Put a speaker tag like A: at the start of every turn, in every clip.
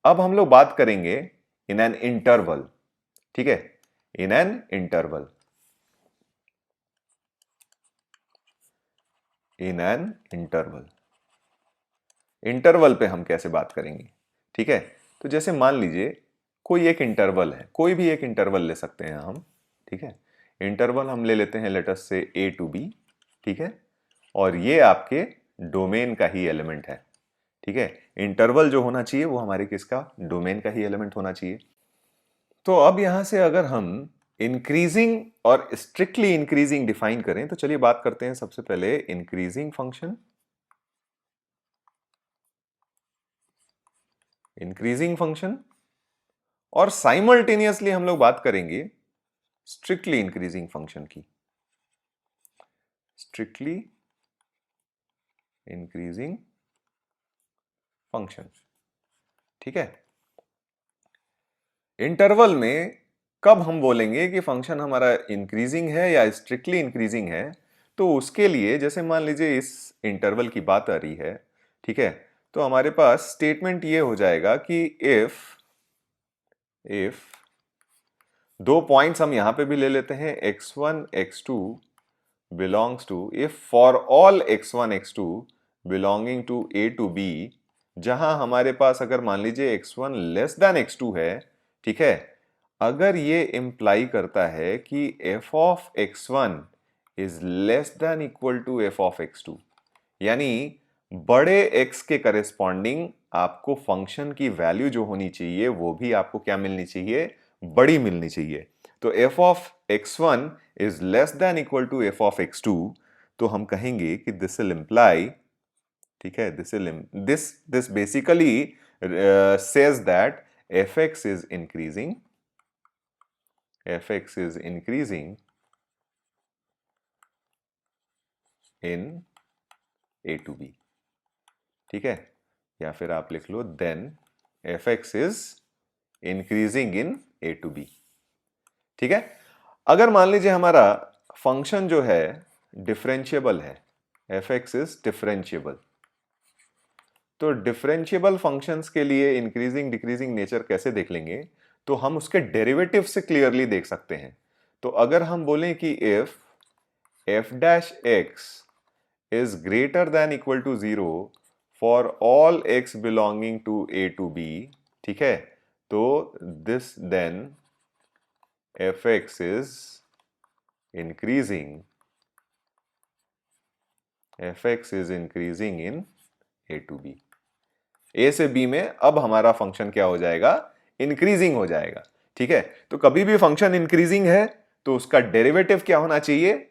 A: अब हम लोग बात करेंगे इन एन इंटरवल, ठीक है, इन an interval, in an interval. Interval पे हम कैसे बात करेंगे, ठीक है। तो जैसे मान लीजिए कोई एक इंटरवल है, कोई भी एक इंटरवल ले सकते हैं हम, ठीक है। इंटरवल हम ले लेते हैं let's say a to b, ठीक है, और ये आपके डोमेन का ही एलिमेंट है, ठीक है। इंटरवल जो होना चाहिए वो हमारे किसका, डोमेन का ही एलिमेंट होना चाहिए। तो अब यहां से अगर हम इंक्रीजिंग और स्ट्रिक्टली इंक्रीजिंग डिफाइन करें तो चलिए बात करते हैं सबसे पहले इंक्रीजिंग फंक्शन, इंक्रीजिंग फंक्शन, और साइमल्टेनियसली हम लोग बात करेंगे स्ट्रिक्टली इंक्रीजिंग फंक्शन की, स्ट्रिक्टली इंक्रीजिंग फंक्शन, ठीक है। इंटरवल में कब हम बोलेंगे कि फंक्शन हमारा इंक्रीजिंग है या स्ट्रिक्टली इंक्रीजिंग है, तो उसके लिए जैसे मान लीजिए इस इंटरवल की बात आ रही है, ठीक है, तो हमारे पास स्टेटमेंट ये हो जाएगा कि इफ दो पॉइंट्स हम यहां पे भी ले लेते हैं x1 x2 belongs to, if for all x1 x2 belonging to a to b, जहां हमारे पास अगर मान लीजिए x1 लेस देन x2 है, ठीक है, अगर ये इंप्लाई करता है कि f of x1 is less than equal to f of x2, यानी बड़े x के करेस्पॉन्डिंग आपको फंक्शन की वैल्यू जो होनी चाहिए वो भी आपको क्या मिलनी चाहिए, बड़ी मिलनी चाहिए। तो f of x1 is less than equal to f of x2, तो हम कहेंगे कि दिस विल इंप्लाई, ठीक है, this basically says that fx is increasing, fx is increasing in a to b, ठीक है, या फिर आप लिख लो then fx is increasing in a to b, ठीक है। अगर मान लीजिए हमारा फंक्शन जो है डिफरेंशिएबल है, fx इज डिफरेंशिएबल, तो डिफरेंशिएबल फंक्शंस के लिए इंक्रीजिंग डिक्रीजिंग नेचर कैसे देख लेंगे, तो हम उसके डेरिवेटिव से क्लियरली देख सकते हैं। तो अगर हम बोलें कि if f dash x is greater than equal to 0 for all x belonging to a to b, ठीक है, तो this then fx is increasing, fx is increasing in a to b। A से बी में अब हमारा function क्या हो जाएगा, इंक्रीजिंग हो जाएगा, ठीक है। तो कभी भी फंक्शन इंक्रीजिंग है तो उसका डेरिवेटिव क्या होना चाहिए,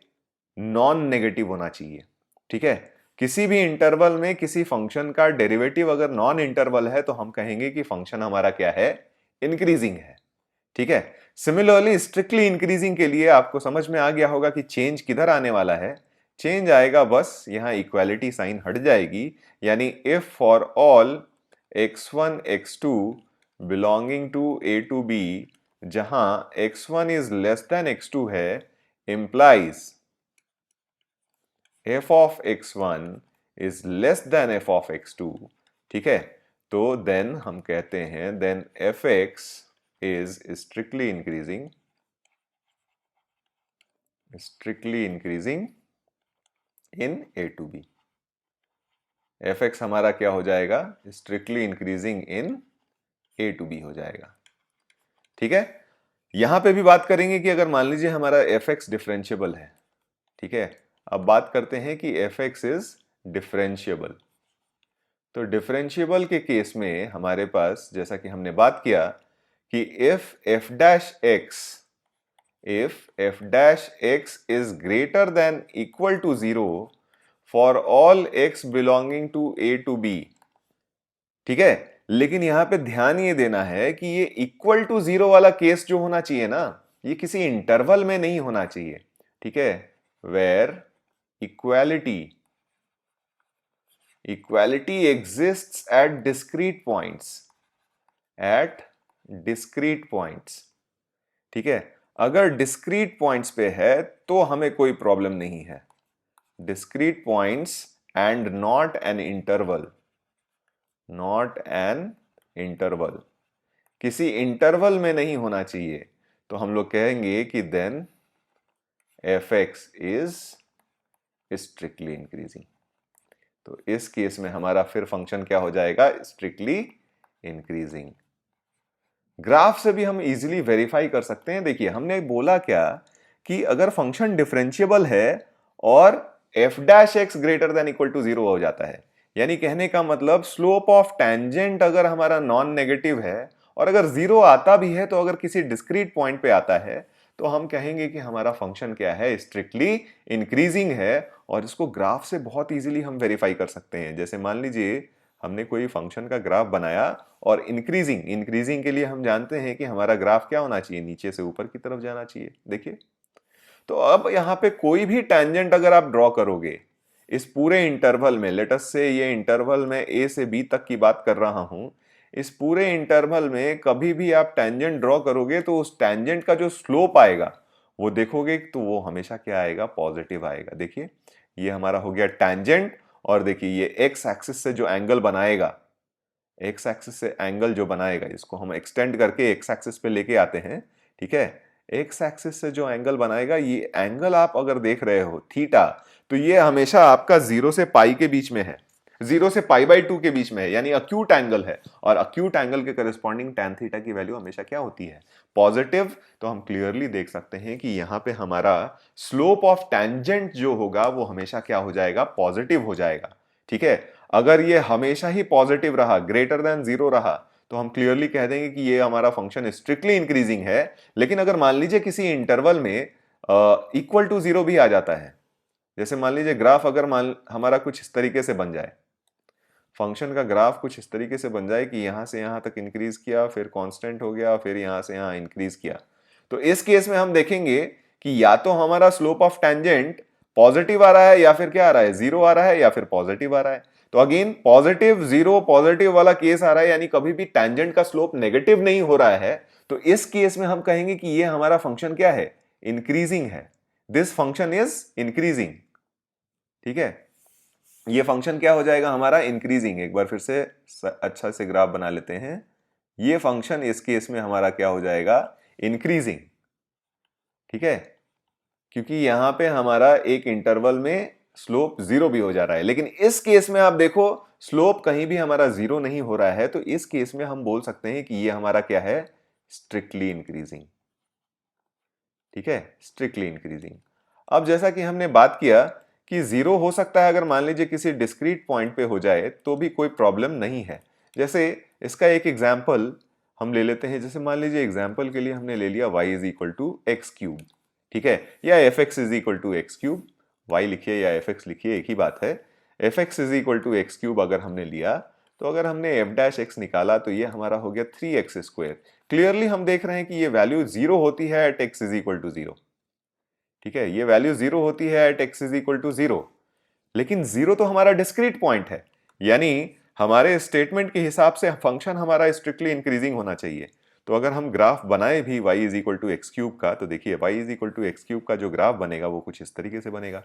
A: नॉन नेगेटिव होना चाहिए, ठीक है। किसी भी इंटरवल में किसी फंक्शन का डेरिवेटिव अगर नॉन इंटरवल है तो हम कहेंगे कि फंक्शन हमारा क्या है, इंक्रीजिंग है, ठीक है। सिमिलरली स्ट्रिक्टली इंक्रीजिंग के लिए आपको समझ में आ गया होगा कि चेंज किधर आने वाला है, चेंज आएगा बस यहां इक्वालिटी साइन हट जाएगी, यानी if for all x1 x2 belonging to a to b, जहां x1 is less than x2 है, implies f of x1 is less than f of x2, ठीक है। तो देन हम कहते हैं then fx is strictly increasing, strictly increasing in a to b। fx हमारा क्या हो जाएगा, strictly increasing in a to b हो जाएगा, ठीक है। यहां पे भी बात करेंगे कि अगर मान लीजिए हमारा fx डिफरेंशिएबल है, ठीक है। अब बात करते हैं कि fx इज डिफरेंशिएबल। तो डिफरेंशिएबल के केस में हमारे पास जैसा कि हमने बात किया कि if f dash x, if f dash x is greater than equal to 0 for all x belonging to a to b, ठीक है। लेकिन यहां पे ध्यान ये देना है कि ये इक्वल टू 0 वाला केस जो होना चाहिए ना, ये किसी इंटरवल में नहीं होना चाहिए, ठीक है। Where equality, equality exists at discrete points, at discrete points, ठीक है। अगर डिस्क्रीट पॉइंट्स पे है तो हमें कोई प्रॉब्लम नहीं है, discrete points and not an interval, not an interval, किसी इंटरवल में नहीं होना चाहिए, तो हम लोग कहेंगे कि then fx is strictly increasing. तो इस केस में हमारा फिर फंक्शन क्या हो जाएगा, स्ट्रिक्टली इंक्रीजिंग। ग्राफ से भी हम इजीली वेरीफाई कर सकते हैं। देखिए हमने बोला क्या कि अगर फंक्शन डिफरेंशिएबल है और f dash x greater than equal to 0 हो जाता है, यानी कहने का मतलब स्लोप ऑफ टेंजेंट अगर हमारा नॉन नेगेटिव है और अगर 0 आता भी है तो अगर किसी डिस्क्रीट पॉइंट पे आता है तो हम कहेंगे कि हमारा फंक्शन क्या है, स्ट्रिक्टली इंक्रीजिंग है। और इसको ग्राफ से बहुत इजीली हम वेरीफाई कर सकते हैं। जैसे मान लीजिए हमने कोई फंक्शन का ग्राफ बनाया और इंक्रीजिंग, इंक्रीजिंग के लिए हम जानते हैं कि हमारा ग्राफ क्या होना चाहिए, नीचे से ऊपर की तरफ जाना चाहिए। देखिए तो अब यहां पे कोई भी टेंजेंट अगर आप ड्रॉ करोगे इस पूरे इंटरवल में, लेट अस से ये इंटरवल में ए से बी तक की बात कर रहा हूं, इस पूरे इंटरवल में कभी भी आप टेंजेंट ड्रॉ करोगे तो उस टेंजेंट का जो स्लोप आएगा वो देखोगे तो वो हमेशा क्या आएगा, पॉजिटिव आएगा। देखिए ये हमारा हो गया टेंजेंट, और देखिए ये एक्स एक्सिस से जो एंगल बनाएगा, एक्स एक्सिस से एंगल जो बनाएगा, इसको हम एक्सटेंड करके एक्स एक्सिस पे लेके आते हैं, ठीक है। एक्स एक्सिस से जो एंगल बनाएगा, ये एंगल आप अगर देख रहे हो थीटा, तो ये हमेशा आपका 0 से पाई के बीच में है, 0 से पाई बाई 2 के बीच में है, यानी अक्यूट एंगल है। और अक्यूट एंगल के करस्पॉन्डिंग टैन थीटा की वैल्यू हमेशा क्या होती है, पॉजिटिव। तो हम क्लियरली देख सकते हैं कि यहां पे हमारा स्लोप ऑफ टेंजेंट जो होगा वो हमेशा क्या हो जाएगा, पॉजिटिव हो जाएगा, ठीक है। अगर ये हमेशा ही पॉजिटिव रहा, ग्रेटर देन 0 रहा, तो हम क्लियरली कह देंगे कि ये हमारा फंक्शन स्ट्रिक्टली इंक्रीजिंग है। लेकिन अगर मान लीजिए किसी इंटरवल में इक्वल टू 0 भी आ जाता है, जैसे मान लीजिए ग्राफ अगर हमारा कुछ इस तरीके से बन जाए, फंक्शन का ग्राफ कुछ इस तरीके से बन जाए कि यहां से यहां तक इंक्रीज किया, फिर कांस्टेंट हो गया, फिर यहां से यहां इंक्रीज किया, तो इस केस में हम देखेंगे कि या तो हमारा स्लोप ऑफ टेंजेंट पॉजिटिव आ रहा है या फिर क्या आ रहा है, 0 आ रहा है या फिर पॉजिटिव आ रहा है। तो अगेन पॉजिटिव 0 पॉजिटिव वाला केस आ रहा है, यानी कभी भी टेंजेंट का स्लोप नेगेटिव नहीं हो रहा है। तो इस केस में हम कहेंगे कि ये हमारा फंक्शन क्या है, इंक्रीजिंग है, दिस फंक्शन इज इंक्रीजिंग, ठीक है। ये फंक्शन क्या हो जाएगा हमारा, इंक्रीजिंग। एक बार फिर से अच्छा से ग्राफ बना लेते हैं। ये फंक्शन इस केस में हमारा क्या हो जाएगा, इंक्रीजिंग, ठीक है, क्योंकि यहां पे हमारा एक इंटरवल में स्लोप 0 भी हो जा रहा है। लेकिन इस केस में आप देखो स्लोप कहीं भी हमारा 0 नहीं हो रहा है, तो इस केस में हम बोल सकते हैं कि ये हमारा क्या है, स्ट्रिक्टली इंक्रीजिंग, ठीक है, स्ट्रिक्टली इंक्रीजिंग। अब जैसा कि हमने बात किया कि 0 हो सकता है अगर मान लीजिए किसी डिस्क्रीट पॉइंट पे हो जाए तो भी कोई प्रॉब्लम नहीं है। जैसे इसका एक एग्जाम्पल हम ले लेते हैं। जैसे मान लीजिए एग्जाम्पल के लिए हमने ले लिया y is equal to x cube, ठीक है, या f x is equal to x cube, y लिखिए या एफ एक्स लिखिए एक ही बात है। F x is equal to x cube अगर हमने लिया, तो अगर हमने एफ डैश एक्स निकाला तो ये हमारा हो गया 3x स्क्वायर। क्लियरली हम देख रहे हैं कि ये वैल्यू 0 होती है at x is equal to 0, ठीक है, ये वैल्यू 0 होती है at x is equal to 0। लेकिन 0 तो हमारा डिस्क्रीट पॉइंट है, यानी हमारे स्टेटमेंट के हिसाब से फंक्शन हमारा स्ट्रिक्टली इंक्रीजिंग होना चाहिए। तो अगर हम ग्राफ बनाए भी y is equal to x cube का, तो देखिए y is equal to x cube का जो ग्राफ बनेगा वो कुछ इस तरीके से बनेगा,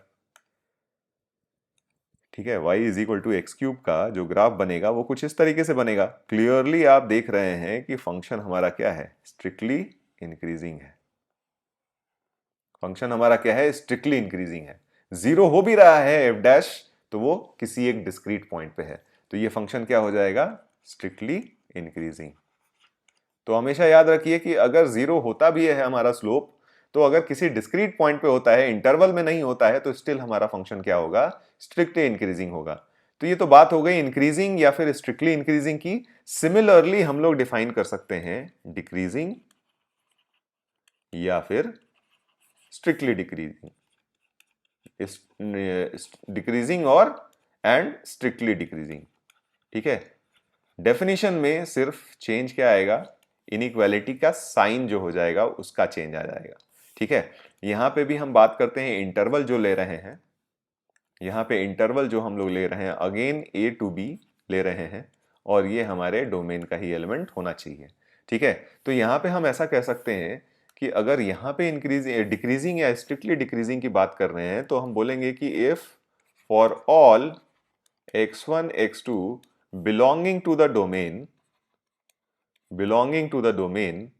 A: ठीक है। y is equal to x cube का जो ग्राफ बनेगा वो कुछ इस तरीके से बनेगा। क्लियरली आप देख रहे हैं कि फंक्शन हमारा क्या है, स्ट्रिक्टली इंक्रीजिंग है। फंक्शन हमारा क्या है, स्ट्रिक्टली इंक्रीजिंग है। 0 हो भी रहा है एफ डैश, तो वो किसी एक डिस्क्रीट पॉइंट पे है, तो ये फंक्शन क्या हो जाएगा, स्ट्रिक्टली इंक्रीजिंग। तो हमेशा याद रखिए कि अगर 0 होता भी है हमारा स्लोप, तो अगर किसी डिस्क्रीट पॉइंट पे होता है, इंटरवल में नहीं होता है, तो स्टिल हमारा फंक्शन क्या होगा, स्ट्रिक्टली इंक्रीजिंग होगा। तो ये तो बात हो गई इंक्रीजिंग या फिर स्ट्रिक्टली इंक्रीजिंग की। सिमिलरली हम लोग डिफाइन कर सकते हैं डिक्रीजिंग या फिर स्ट्रिक्टली डिक्रीजिंग, डिक्रीजिंग और एंड स्ट्रिक्टली डिक्रीजिंग, ठीक है। डेफिनेशन में सिर्फ चेंज क्या आएगा, इनइक्वालिटी का साइन जो हो जाएगा उसका चेंज आ जाएगा, ठीक है। यहां पे भी हम बात करते हैं इंटरवल जो ले रहे हैं, यहां पे इंटरवल जो हम लोग ले रहे हैं अगेन ए टू बी ले रहे हैं, और ये हमारे डोमेन का ही एलिमेंट होना चाहिए, ठीक है। तो यहां पे हम ऐसा कह सकते हैं कि अगर यहाँ पे इंक्रीज डिक्रीजिंग या स्ट्रिक्टली डिक्रीजिंग की बात कर रहे हैं, तो हम बोलेंगे कि if for all x1 x2 belonging to the domain belonging to the domain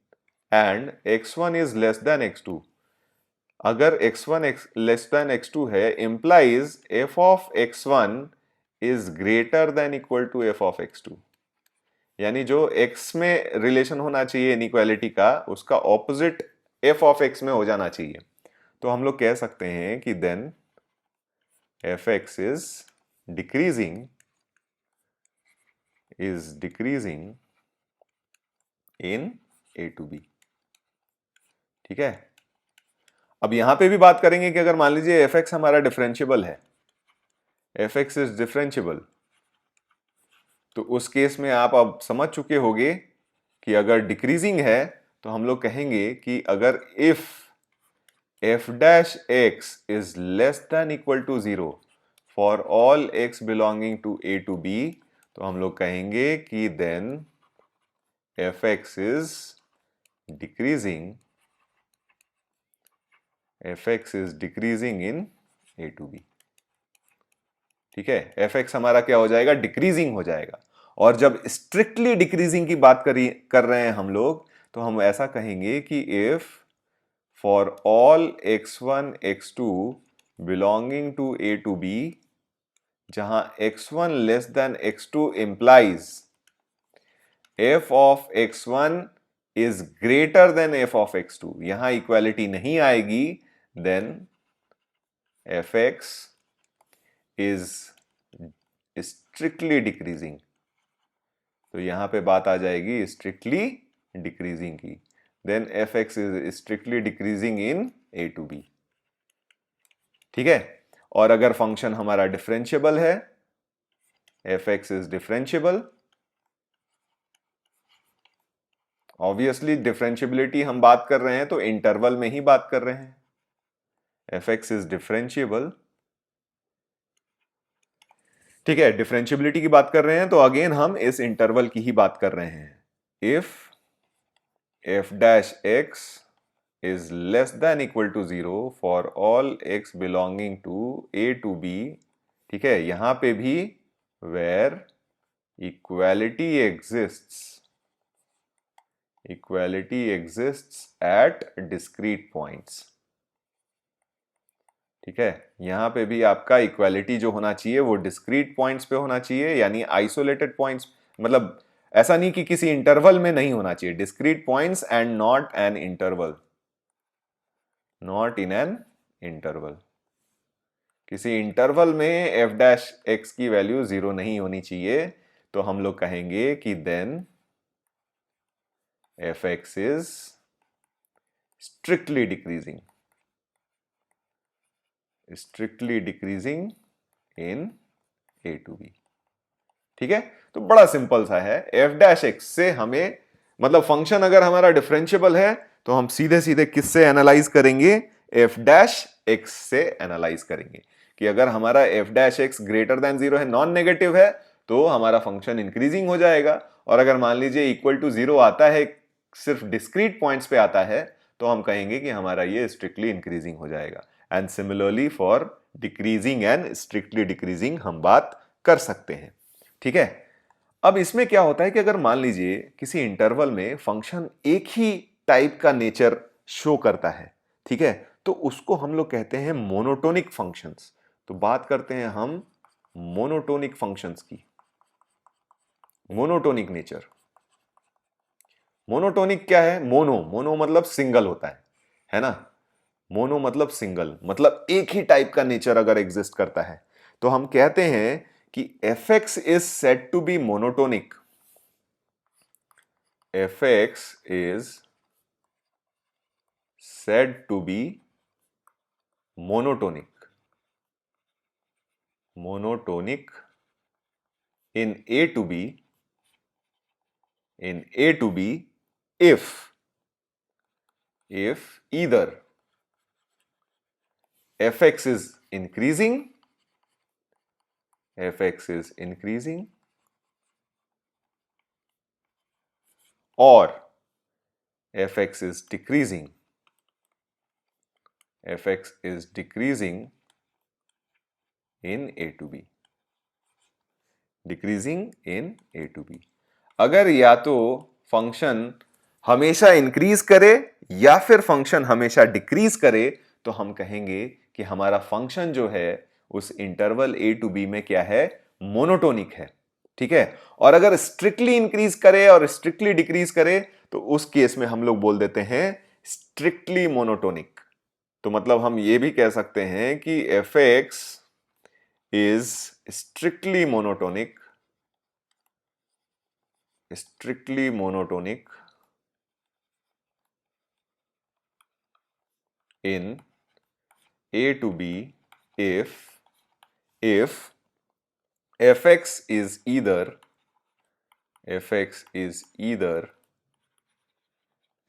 A: and x1 is less than x2, अगर x1 less than x2 है, implies f of x1 is greater than equal to f of x2, यानी जो x में relation होना चाहिए inequality का, उसका opposite f of x में हो जाना चाहिए। तो हम लोग कह सकते हैं कि then fx is decreasing in a to b। ठीक है, अब यहां पे भी बात करेंगे कि अगर मान लीजिए fx हमारा डिफरेंशिएबल है, fx इज डिफरेंशिएबल, तो उस केस में आप अब समझ चुके होंगे कि अगर डिक्रीजिंग है तो हम लोग कहेंगे कि अगर if f dash x is less than equal to 0 for all x belonging to a to b, तो हम लोग कहेंगे कि then fx is decreasing in a to b। ठीक है, fx हमारा क्या हो जाएगा, डिक्रीजिंग हो जाएगा। और जब स्ट्रिक्टली डिक्रीजिंग की बात कर रहे हैं हम लोग, तो हम ऐसा कहेंगे कि if for all x1 x2 belonging to a to b, जहां x1 less than x2 implies f of x1 is greater than f of x2, यहां इक्वालिटी नहीं आएगी, then fx is strictly decreasing. तो यहां पे बात आ जाएगी स्ट्रिक्टली डिक्रीजिंग की, then fx is strictly decreasing in a to b। ठीक है, और अगर फंक्शन हमारा डिफरेंशिएबल है, fx is differentiable, obviously differentiability हम बात कर रहे हैं तो इंटरवल में ही बात कर रहे हैं, fx इज डिफरेंशिएबल। ठीक है, डिफरेंशिएबिलिटी की बात कर रहे हैं तो अगेन हम इस इंटरवल की ही बात कर रहे हैं। If f dash x is less than equal to 0 for all x belonging to a to b, ठीक है, यहां पे भी where equality exists at discrete points। ठीक है, यहां पे भी आपका इक्वालिटी जो होना चाहिए वो डिस्क्रीट पॉइंट्स पे होना चाहिए, यानी आइसोलेटेड पॉइंट्स, मतलब ऐसा नहीं कि किसी इंटरवल में नहीं होना चाहिए, discrete points and not in an interval. किसी इंटरवल में f डैश x की वैल्यू 0 नहीं होनी चाहिए, तो हम लोग कहेंगे कि then fx is strictly decreasing in a to b। ठीक है, तो बड़ा सिंपल सा है, f डैश x से हमें, मतलब फंक्शन अगर हमारा डिफरेंशिएबल है तो हम सीधे सीधे किससे एनालाइज करेंगे, f डैश x से एनालाइज करेंगे कि अगर हमारा f dash x greater than 0 है, नॉन नेगेटिव है, तो हमारा फंक्शन इंक्रीजिंग हो जाएगा। और अगर मान लीजिए इक्वल टू 0 आता है, सिर्फ डिस्क्रीट पॉइंट्स पे आता है, तो हम कहेंगे कि हमारा ये स्ट्रिक्टली इंक्रीजिंग हो जाएगा। And similarly for decreasing and strictly decreasing हम बात कर सकते हैं। ठीक है, अब इसमें क्या होता है कि अगर मान लीजिए किसी इंटरवल में फंक्शन एक ही टाइप का नेचर शो करता है, ठीक है, तो उसको हम लोग कहते हैं मोनोटोनिक फंक्शंस। तो बात करते हैं हम मोनोटोनिक फंक्शंस की। मोनोटोनिक नेचर, मोनोटोनिक क्या है, मोनो मतलब सिंगल होता है ना, मोनो मतलब सिंगल, मतलब एक ही टाइप का नेचर अगर एग्जिस्ट करता है, तो हम कहते हैं कि fx is said to be monotonic। fx is said to be monotonic in a to b if either fx is increasing or fx is decreasing in a to b। अगर या तो फंक्शन हमेशा इंक्रीज करे या फिर function हमेशा decrease करे, तो हम कहेंगे कि हमारा फंक्शन जो है उस इंटरवल a टू b में क्या है, मोनोटोनिक है। ठीक है, और अगर स्ट्रिक्टली इंक्रीज करे और स्ट्रिक्टली डिक्रीज करे तो उस केस में हम लोग बोल देते हैं स्ट्रिक्टली मोनोटोनिक। तो मतलब हम ये भी कह सकते हैं कि fx is strictly monotonic, strictly monotonic in a to b if fx is either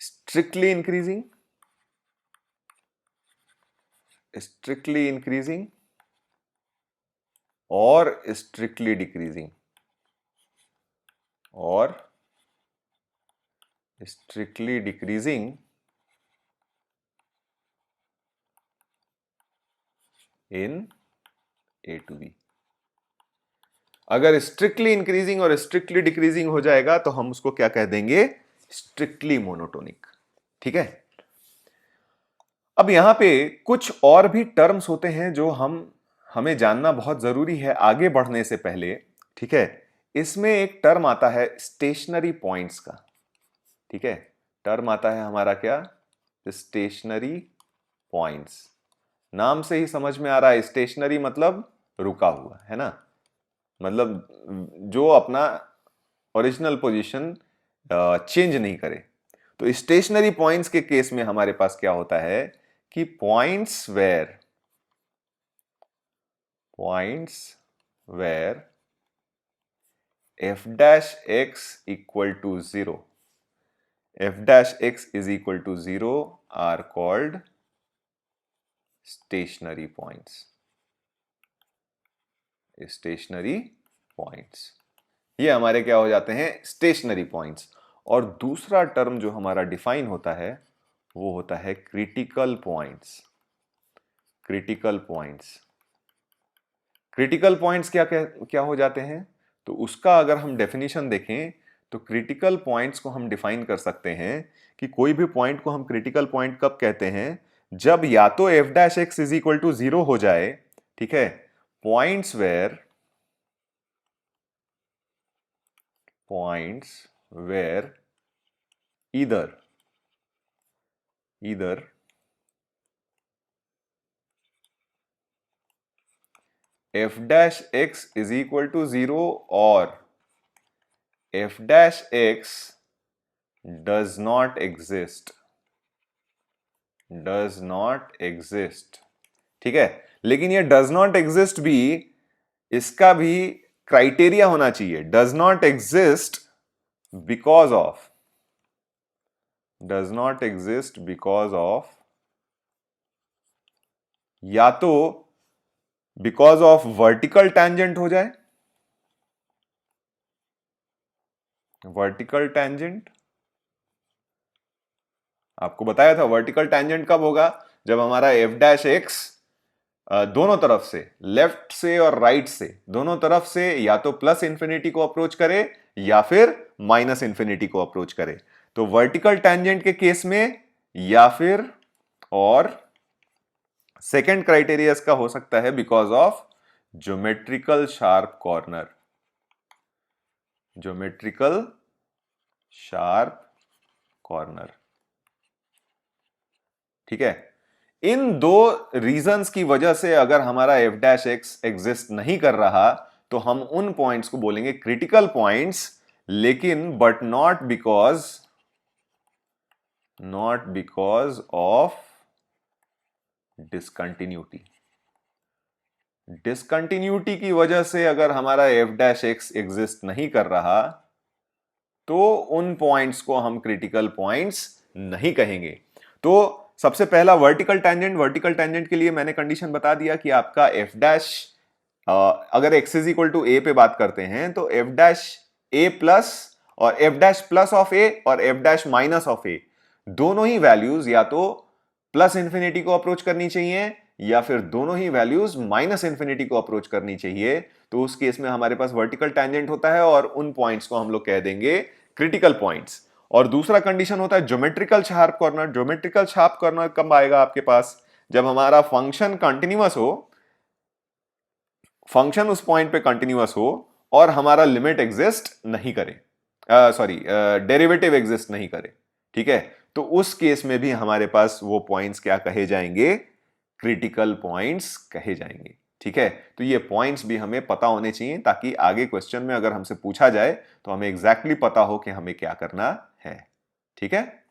A: strictly increasing or strictly decreasing in a to b। अगर स्ट्रिक्टली इंक्रीजिंग और स्ट्रिक्टली डिक्रीजिंग हो जाएगा तो हम उसको क्या कह देंगे, स्ट्रिक्टली मोनोटोनिक। ठीक है, अब यहां पे कुछ और भी टर्म्स होते हैं जो हमें जानना बहुत जरूरी है आगे बढ़ने से पहले। ठीक है, इसमें एक टर्म आता है स्टेशनरी पॉइंट्स का। ठीक है, टर्म आता है हमारा क्या, स्टेशनरी पॉइंट्स। नाम से ही समझ में आ रहा है, स्टेशनरी मतलब रुका हुआ, है ना, मतलब जो अपना ओरिजिनल पोजीशन चेंज नहीं करे। तो स्टेशनरी पॉइंट्स के केस में हमारे पास क्या होता है कि points where f dash x equal to 0 are called stationary points। ये हमारे क्या हो जाते हैं, स्टेशनरी पॉइंट्स। और दूसरा टर्म जो हमारा डिफाइन होता है वो होता है क्रिटिकल पॉइंट्स। क्रिटिकल पॉइंट्स क्या हो जाते हैं, तो उसका अगर हम डेफिनेशन देखें तो क्रिटिकल पॉइंट्स को हम डिफाइन कर सकते हैं कि कोई भी पॉइंट को हम क्रिटिकल पॉइंट कब कहते हैं, जब या तो f dash x is equal to 0 हो जाए। ठीक है, points where either f dash x is equal to 0 or f dash x does not exist। ठीक है, लेकिन ये does not exist भी, इसका भी क्राइटेरिया होना चाहिए। does not exist because of या तो बिकॉज ऑफ वर्टिकल टैंजेंट हो जाए, वर्टिकल टैंजेंट आपको बताया था। वर्टिकल टैंजेंट कब होगा, जब हमारा f डैश एक्स दोनों तरफ से, लेफ्ट से और राइट से, दोनों तरफ से या तो प्लस इंफिनिटी को अप्रोच करे या फिर माइनस इंफिनिटी को अप्रोच करे। तो वर्टिकल टैंजेंट के केस में या फिर, और सेकेंड क्राइटेरिया इसका हो सकता है because of geometrical sharp corner. ठीक है, इन दो रीजंस की वजह से अगर हमारा f डैश एक्स एग्जिस्ट नहीं कर रहा तो हम उन पॉइंट्स को बोलेंगे क्रिटिकल पॉइंट्स, लेकिन but not because of discontinuity की वजह से अगर हमारा f डैश एक्स एग्जिस्ट नहीं कर रहा तो उन पॉइंट्स को हम क्रिटिकल पॉइंट्स नहीं कहेंगे। तो सबसे पहला वर्टिकल टैंजेंट के लिए मैंने कंडीशन बता दिया कि आपका f डैश, अगर x is equal to a पे बात करते हैं तो f डैश a प्लस और f dash plus of a और f dash minus of a, दोनों ही वैल्यूज या तो प्लस इंफिनिटी को अप्रोच करनी चाहिए या फिर दोनों ही वैल्यूज माइनस इंफिनिटी को अप्रोच करनी चाहिए। तो उस केस में हमारे पास वर्टिकल टैंजेंट होता है और उन पॉइंट्स को हम लोग कह देंगे क्रिटिकल पॉइंट्स। और दूसरा कंडीशन होता है geometrical sharp corner. Geometrical sharp corner कब आएगा आपके पास? जब हमारा फंक्शन कंटिन्यूअस हो, फंक्शन उस पॉइंट पे कंटिन्यूअस हो और हमारा लिमिट एग्जिस्ट नहीं करे, सॉरी डेरिवेटिव एग्जिस्ट नहीं करे, ठीक है? तो उस केस में भी हमारे पास वो पॉइंट्स क्या कहे जाएंगे? क्रिटिकल पॉइंट्स कहे जाएंगे, ठीक है? तो ये पॉइंट्स भी हमें पता होने चाहिए ताकि आगे क्वेश्चन में अगर हमसे पूछा जाए तो हमें एग्जैक्टली पता हो कि हमें क्या करना है, ठीक है?